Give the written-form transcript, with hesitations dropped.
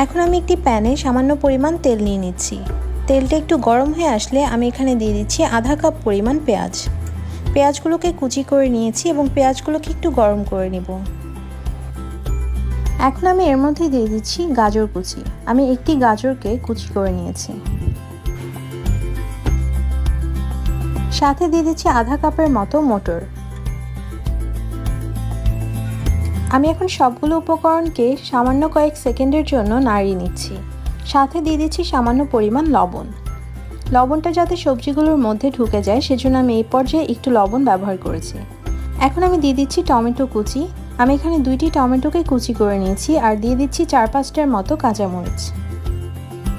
এখন আমি একটি প্যানে সামান্য পরিমাণ তেল নিয়ে নিচ্ছি। তেলটা একটু গরম হয়ে আসলে আমি এখানে দিয়ে দিচ্ছি আধা কাপ পরিমাণ পেঁয়াজ। পেঁয়াজগুলোকে কুচি করে নিয়েছি এবং পেঁয়াজগুলোকে একটু গরম করে নিব। এখন আমি এর মধ্যে দিয়ে দিচ্ছি গাজর কুচি। আমি একটি গাজরকে কুচি করে নিয়েছি। সাথে দিয়ে দিচ্ছি আধা কাপের মতো মটর। আমি এখন সবগুলো উপকরণকে সামান্য কয়েক সেকেন্ডের জন্য নাড়িয়ে নিচ্ছি। সাথে দিয়ে দিচ্ছি সামান্য পরিমাণ লবণ। লবণটা যাতে সবজিগুলোর মধ্যে ঢুকে যায় সেজন্য আমি এই পর্যায়ে একটু লবণ ব্যবহার করেছি। এখন আমি দিয়ে দিচ্ছি টমেটো কুচি। আমি এখানে 2টি টমেটোকে কুচি করে নিয়েছি আর দিয়ে দিচ্ছি 4-5টার মতো কাঁচামরিচ।